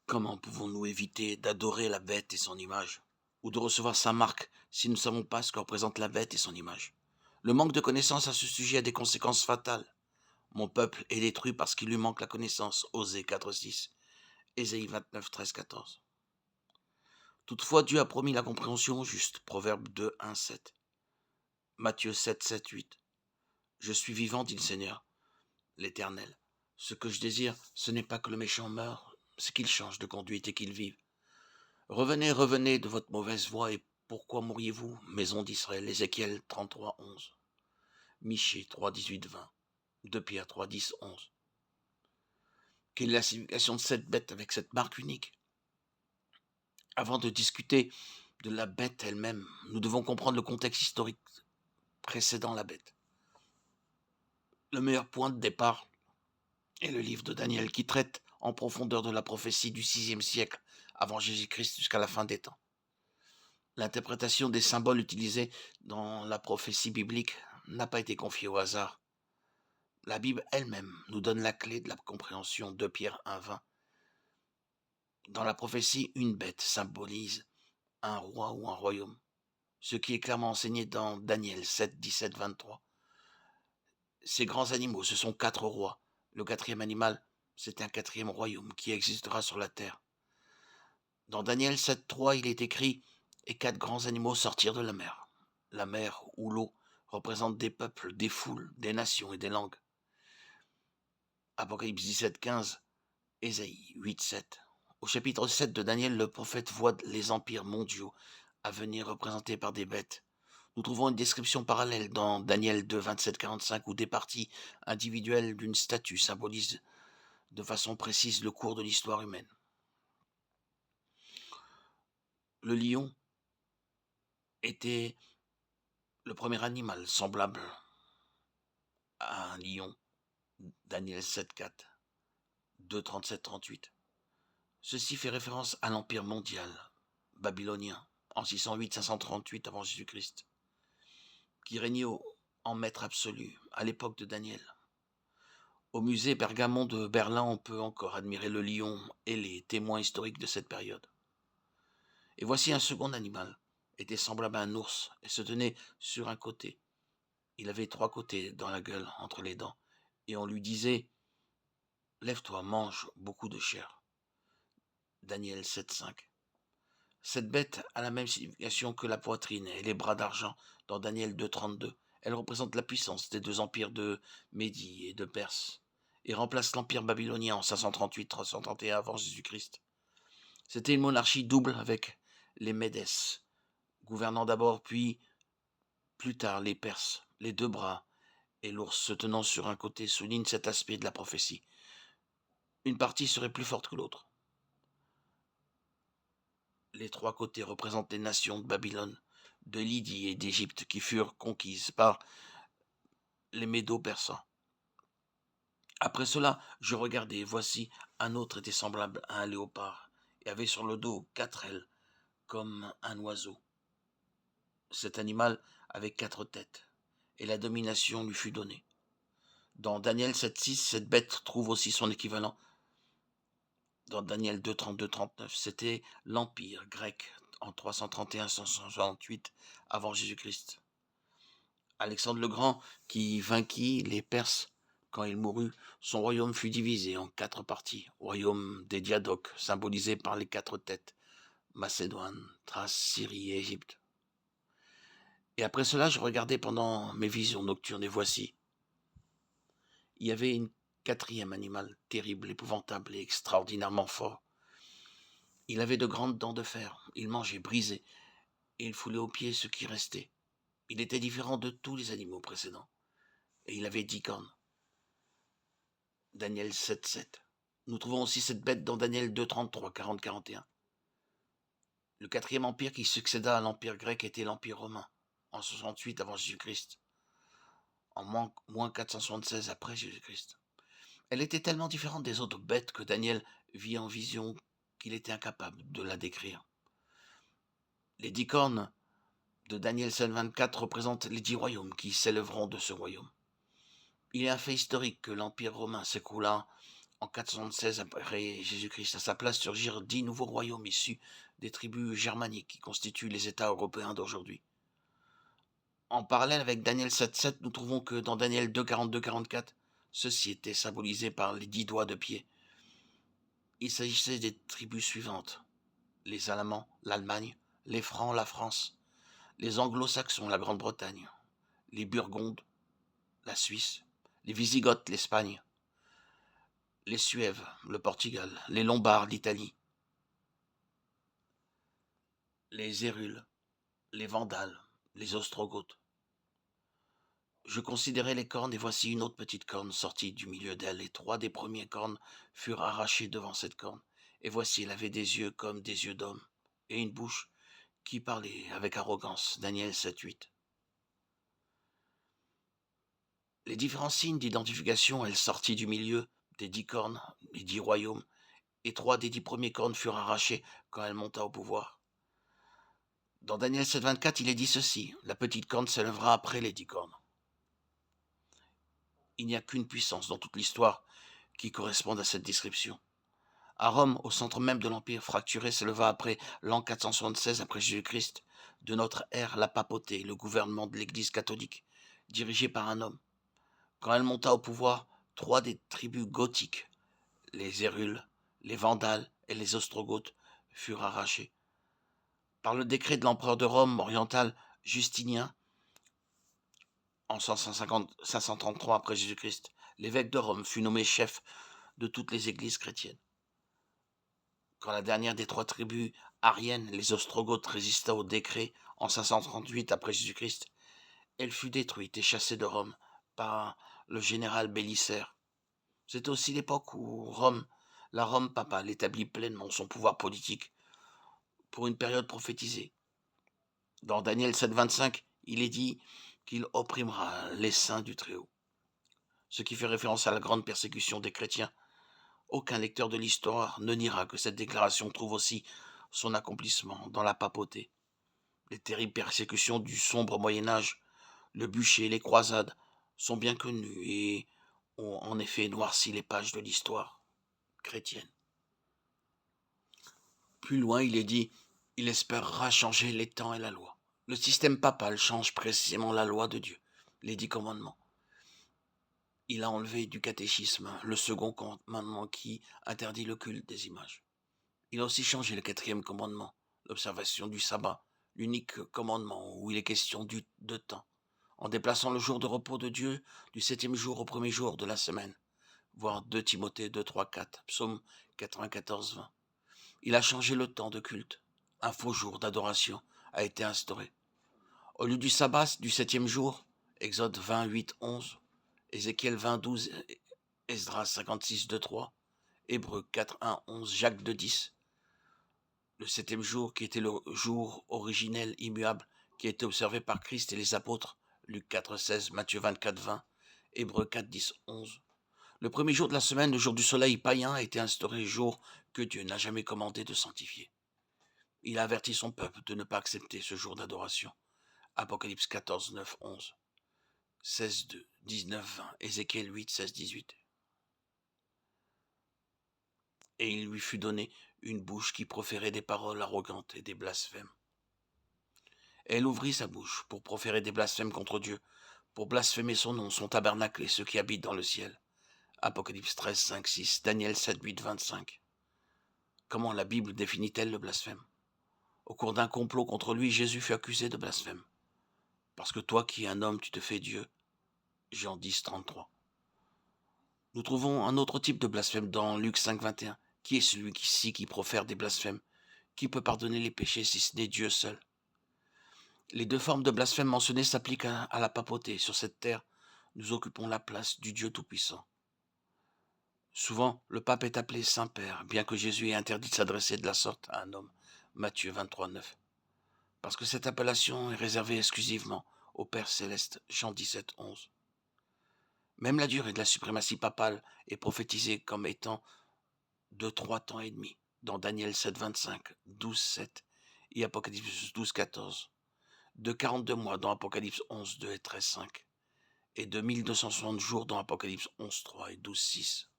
Comment pouvons-nous éviter d'adorer la bête et son image, ou de recevoir sa marque si nous ne savons pas ce que représente la bête et son image? Le manque de connaissance à ce sujet a des conséquences fatales. Mon peuple est détruit parce qu'il lui manque la connaissance. Osée 4:6, Ésaïe 29, 13, 14. Toutefois, Dieu a promis la compréhension juste. Proverbe 2, 1, 7. Matthieu 7, 7, 8. Je suis vivant, dit le Seigneur, l'Éternel. Ce que je désire, ce n'est pas que le méchant meure, c'est qu'il change de conduite et qu'il vive. Revenez, revenez de votre mauvaise voie, et pourquoi mourriez-vous, maison d'Israël? Ézéchiel 33, 11. Michée 3, 18, 20. 2 Pierre 3, 10, 11. Quelle est la signification de cette bête avec cette marque unique? Avant de discuter de la bête elle-même, nous devons comprendre le contexte historique précédant la bête. Le meilleur point de départ est le livre de Daniel qui traite en profondeur de la prophétie du VIe siècle avant Jésus-Christ jusqu'à la fin des temps. L'interprétation des symboles utilisés dans la prophétie biblique n'a pas été confiée au hasard. La Bible elle-même nous donne la clé de la compréhension de Pierre 1,20. Dans la prophétie, une bête symbolise un roi ou un royaume, ce qui est clairement enseigné dans Daniel 7, 17, 23. Ces grands animaux, ce sont 4 rois. Le 4e animal, c'est un 4e royaume qui existera sur la terre. Dans Daniel 7, 3, il est écrit « Et 4 grands animaux sortirent de la mer. » La mer ou l'eau représente des peuples, des foules, des nations et des langues. Apocalypse 17, 15, Ésaïe 8, 7. Au chapitre 7 de Daniel, le prophète voit les empires mondiaux à venir représentés par des bêtes. Nous trouvons une description parallèle dans Daniel 2, 27, 45, où des parties individuelles d'une statue symbolisent de façon précise le cours de l'histoire humaine. Le lion était le premier animal semblable à un lion, Daniel 7, 4, 2, 37, 38. Ceci fait référence à l'empire mondial babylonien en 608-538 avant Jésus-Christ, qui régnait en maître absolu à l'époque de Daniel. Au musée Pergamon de Berlin, on peut encore admirer le lion et les témoins historiques de cette période. Et voici un second animal, était semblable à un ours et se tenait sur un côté. Il avait 3 côtés dans la gueule, entre les dents, et on lui disait « Lève-toi, mange beaucoup de chair ». Daniel 7, 5. Cette bête a la même signification que la poitrine et les bras d'argent dans Daniel 2, 32. Elle représente la puissance des 2 empires de Médie et de Perse et remplace l'empire babylonien en 538-331 avant Jésus-Christ. C'était une monarchie double avec les Médès, gouvernant d'abord puis plus tard les Perses. Les 2 bras et l'ours se tenant sur un côté soulignent cet aspect de la prophétie. Une partie serait plus forte que l'autre. Les 3 côtés représentent les nations de Babylone, de Lydie et d'Égypte qui furent conquises par les Médo-Persans. Après cela, je regardai, et voici, un autre était semblable à un léopard, et avait sur le dos 4 ailes, comme un oiseau. Cet animal avait 4 têtes, et la domination lui fut donnée. Dans Daniel 7.6, cette bête trouve aussi son équivalent. Dans Daniel 2, 32, 39, c'était l'Empire grec en 331-568 avant Jésus-Christ. Alexandre le Grand, qui vainquit les Perses quand il mourut, son royaume fut divisé en 4 parties. Royaume des Diadoques, symbolisé par les 4 têtes, Macédoine, Thrace, Syrie et Égypte. Et après cela, je regardais pendant mes visions nocturnes, et voici, il y avait une 4e animal, terrible, épouvantable et extraordinairement fort. Il avait de grandes dents de fer, il mangeait brisé, et il foulait aux pieds ce qui restait. Il était différent de tous les animaux précédents, et il avait 10 cornes. Daniel 7, 7. Nous trouvons aussi cette bête dans Daniel 2, 33, 40, 41. Le 4e empire qui succéda à l'empire grec était l'empire romain, en 68 avant Jésus-Christ, en moins 476 après Jésus-Christ. Elle était tellement différente des autres bêtes que Daniel vit en vision qu'il était incapable de la décrire. Les 10 cornes de Daniel 7, 24 représentent les 10 royaumes qui s'élèveront de ce royaume. Il est un fait historique que l'empire romain s'écroula En 476 après Jésus-Christ, à sa place surgirent 10 nouveaux royaumes issus des tribus germaniques qui constituent les États européens d'aujourd'hui. En parallèle avec Daniel 7.7, nous trouvons que dans Daniel 2.42-44, ceci était symbolisé par les 10 doigts de pied. Il s'agissait des tribus suivantes: les Allemands, l'Allemagne, les Francs, la France, les Anglo-Saxons, la Grande-Bretagne, les Burgondes, la Suisse, les Wisigoths, l'Espagne, les Suèves, le Portugal, les Lombards, l'Italie, les Hérules, les Vandales, les Ostrogoths. Je considérais les cornes et voici une autre petite corne sortie du milieu d'elle, et 3 des premiers cornes furent arrachées devant cette corne. Et voici, elle avait des yeux comme des yeux d'homme, et une bouche qui parlait avec arrogance. Daniel 7.8. Les différents signes d'identification, elle sortit du milieu des 10 cornes, les 10 royaumes, et 3 des 10 premiers cornes furent arrachés quand elle monta au pouvoir. Dans Daniel 7.24, il est dit ceci: la petite corne s'élèvera après les 10 cornes. Il n'y a qu'une puissance dans toute l'histoire qui corresponde à cette description. À Rome, au centre même de l'Empire fracturé, s'éleva après l'an 476 après Jésus-Christ de notre ère la papauté, le gouvernement de l'Église catholique, dirigé par un homme. Quand elle monta au pouvoir, 3 des tribus gothiques, les Hérules, les Vandales et les Ostrogoths, furent arrachés. Par le décret de l'empereur de Rome oriental Justinien, en 533 après Jésus-Christ, l'évêque de Rome fut nommé chef de toutes les églises chrétiennes. Quand la dernière des 3 tribus ariennes, les Ostrogoths, résista au décret en 538 après Jésus-Christ, elle fut détruite et chassée de Rome par le général Bélisaire. C'est aussi l'époque où la Rome papale établit pleinement son pouvoir politique pour une période prophétisée. Dans Daniel 7.25, il est dit qu'il opprimera les saints du Très-Haut, ce qui fait référence à la grande persécution des chrétiens. Aucun lecteur de l'histoire ne niera que cette déclaration trouve aussi son accomplissement dans la papauté. Les terribles persécutions du sombre Moyen-Âge, le bûcher, les croisades, sont bien connues et ont en effet noirci les pages de l'histoire chrétienne. Plus loin, il est dit: il espérera changer les temps et la loi. Le système papal change précisément la loi de Dieu, les 10 commandements. Il a enlevé du catéchisme le second commandement qui interdit le culte des images. Il a aussi changé le 4e commandement, l'observation du sabbat, l'unique commandement où il est question de temps, en déplaçant le jour de repos de Dieu du 7e jour au 1er jour de la semaine, voir 2 Timothée 2, 3, 4, Psaume 94, 20. Il a changé le temps de culte. Un faux jour d'adoration a été instauré. Au lieu du sabbat du 7e jour, Exode 28, 11, Ézéchiel 20, 12, Esdras 56, 2, 3, Hébreux 4, 1, 11, Jacques 2, 10. Le 7e jour, qui était le jour originel immuable, qui a été observé par Christ et les apôtres, Luc 4, 16, Matthieu 24, 20, Hébreux 4, 10, 11. Le 1er jour de la semaine, le jour du soleil païen, a été instauré jour que Dieu n'a jamais commandé de sanctifier. Il a averti son peuple de ne pas accepter ce jour d'adoration. Apocalypse 14, 9, 11, 16, 2, 19, 20, Ézéchiel 8, 16, 18. Et il lui fut donné une bouche qui proférait des paroles arrogantes et des blasphèmes. Elle ouvrit sa bouche pour proférer des blasphèmes contre Dieu, pour blasphémer son nom, son tabernacle et ceux qui habitent dans le ciel. Apocalypse 13, 5, 6, Daniel 7, 8, 25. Comment la Bible définit-elle le blasphème? Au cours d'un complot contre lui, Jésus fut accusé de blasphème. Parce que toi qui es un homme, tu te fais Dieu. Jean 10, 33. Nous trouvons un autre type de blasphème dans Luc 5, 21. Qui est celui-ci qui profère des blasphèmes? Qui peut pardonner les péchés si ce n'est Dieu seul? Les 2 formes de blasphème mentionnées s'appliquent à la papauté. Sur cette terre, nous occupons la place du Dieu Tout-Puissant. Souvent, le pape est appelé Saint-Père, bien que Jésus ait interdit de s'adresser de la sorte à un homme. Matthieu 23, 9. Parce que cette appellation est réservée exclusivement au Père Céleste. Jean 17, 11. Même la durée de la suprématie papale est prophétisée comme étant de 3 temps et demi, dans Daniel 7, 25, 12, 7 et Apocalypse 12, 14. De 42 mois dans Apocalypse 11, 2 et 13, 5. Et de 1260 jours dans Apocalypse 11, 3 et 12, 6.